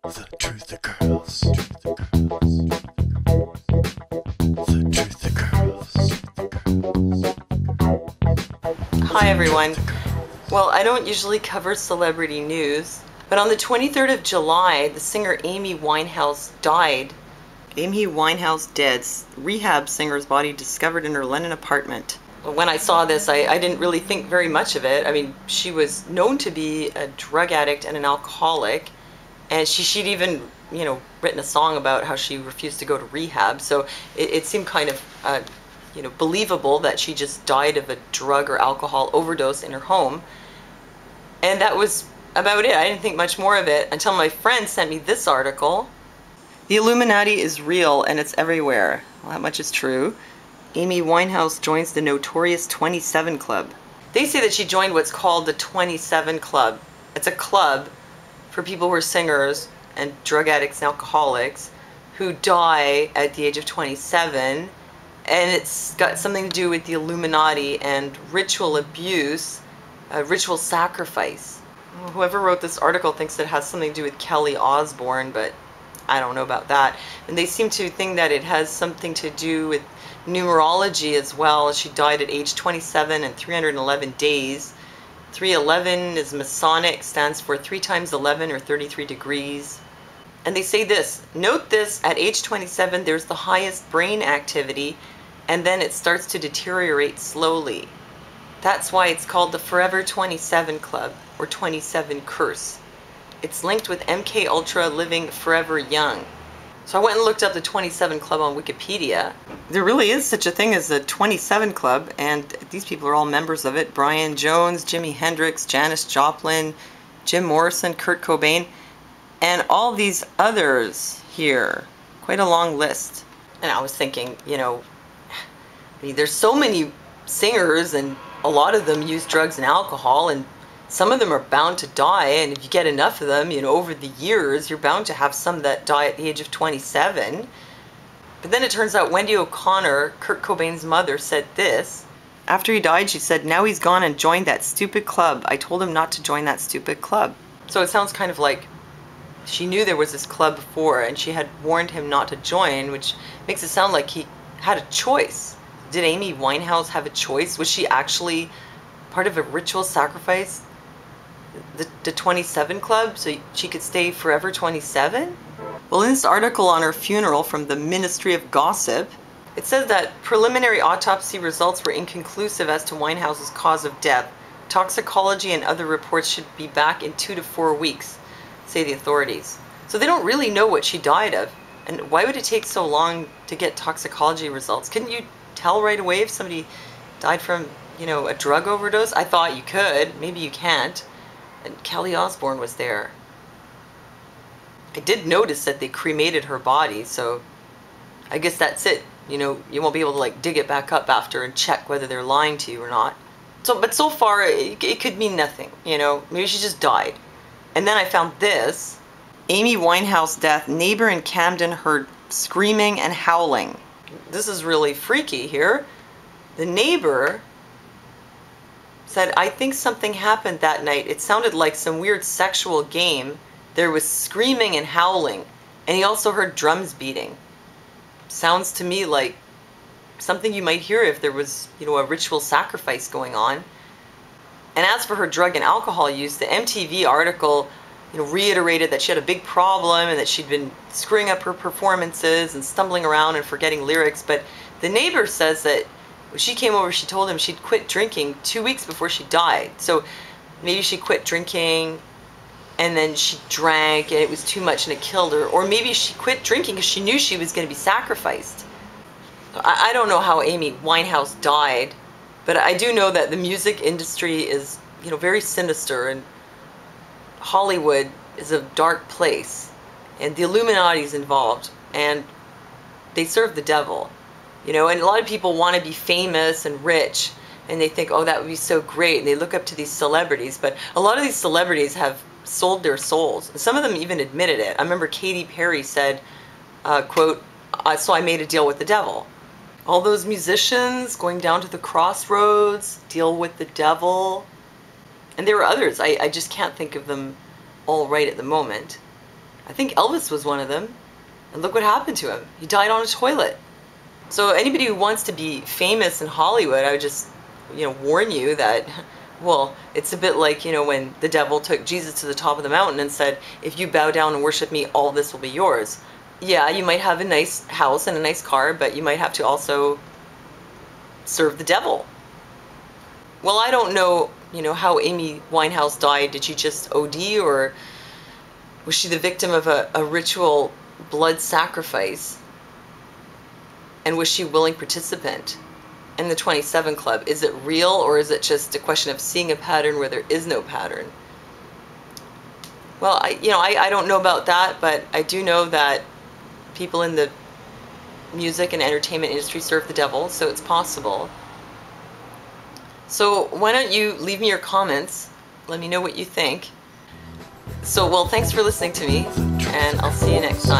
The truth the girls. The truth the girls. Hi everyone. Well, I don't usually cover celebrity news, but on the 23rd of July, the singer Amy Winehouse died. Amy Winehouse dead. Rehab singer's body discovered in her London apartment. When I saw this, I didn't really think very much of it. I mean, she was known to be a drug addict and an alcoholic, and she'd even, written a song about how she refused to go to rehab. So it seemed kind of, believable that she just died of a drug or alcohol overdose in her home. And that was about it. I didn't think much more of it until my friend sent me this article. The Illuminati is real and it's everywhere. Well, that much is true. Amy Winehouse joins the notorious 27 Club. They say that she joined what's called the 27 Club. It's a club for people who are singers and drug addicts and alcoholics who die at the age of 27, and it's got something to do with the Illuminati and ritual abuse, ritual sacrifice. Whoever wrote this article thinks it has something to do with Kelly Osbourne, but I don't know about that. And they seem to think that it has something to do with numerology as well. She died at age 27 and 311 days. 311 is Masonic, stands for 3 times 11 or 33 degrees. And they say this, note this, at age 27 there's the highest brain activity and then it starts to deteriorate slowly. That's why it's called the Forever 27 Club or 27 Curse. It's linked with MK Ultra living forever young. So I went and looked up the 27 Club on Wikipedia. There really is such a thing as the 27 Club, and these people are all members of it. Brian Jones, Jimi Hendrix, Janis Joplin, Jim Morrison, Kurt Cobain, and all these others here. Quite a long list. And I was thinking, there's so many singers and a lot of them use drugs and alcohol, and some of them are bound to die, and if you get enough of them, over the years, you're bound to have some that die at the age of 27. But then it turns out Wendy O'Connor, Kurt Cobain's mother, said this. After he died, she said, now he's gone and joined that stupid club. I told him not to join that stupid club. So it sounds kind of like she knew there was this club before, and she had warned him not to join, which makes it sound like he had a choice. Did Amy Winehouse have a choice? Was she actually part of a ritual sacrifice? The 27 Club, so she could stay forever 27? Well, in this article on her funeral from the Ministry of Gossip, it says that preliminary autopsy results were inconclusive as to Winehouse's cause of death. Toxicology and other reports should be back in 2 to 4 weeks, say the authorities. So they don't really know what she died of. And why would it take so long to get toxicology results? Couldn't you tell right away if somebody died from, a drug overdose? I thought you could. Maybe you can't. And Kelly Osbourne was there. I did notice that they cremated her body, so I guess that's it. You won't be able to dig it back up after and check whether they're lying to you or not. But so far, it could mean nothing, Maybe she just died. And then I found this. Amy Winehouse death, neighbor in Camden heard screaming and howling. This is really freaky here. The neighbor said, I think something happened that night. It sounded like some weird sexual game. There was screaming and howling, and he also heard drums beating. Sounds to me like something you might hear if there was, a ritual sacrifice going on. And as for her drug and alcohol use, the MTV article, reiterated that she had a big problem and that she'd been screwing up her performances and stumbling around and forgetting lyrics. But the neighbor says that when she came over, she told him she'd quit drinking 2 weeks before she died. So maybe she quit drinking and then she drank and it was too much and it killed her. Or maybe she quit drinking because she knew she was going to be sacrificed. I don't know how Amy Winehouse died, but I do know that the music industry is, very sinister, and Hollywood is a dark place, and the Illuminati is involved, and they serve the devil. And a lot of people want to be famous and rich, and they think, oh, that would be so great, and they look up to these celebrities. But a lot of these celebrities have sold their souls. Some of them even admitted it. I remember Katy Perry said, quote, so I made a deal with the devil. All those musicians going down to the crossroads, deal with the devil. And there were others. I just can't think of them all right at the moment. I think Elvis was one of them. And look what happened to him. He died on a toilet. So anybody who wants to be famous in Hollywood, I would just, warn you that, well, it's a bit like, when the devil took Jesus to the top of the mountain and said, if you bow down and worship me, all this will be yours. Yeah, you might have a nice house and a nice car, but you might have to also serve the devil. Well, I don't know, how Amy Winehouse died. Did she just OD, or was she the victim of a ritual blood sacrifice? And was she a willing participant in the 27 Club? Is it real, or is it just a question of seeing a pattern where there is no pattern? Well, I don't know about that, but I do know that people in the music and entertainment industry serve the devil, so it's possible. So why don't you leave me your comments? Let me know what you think. So, well, thanks for listening to me, and I'll see you next time.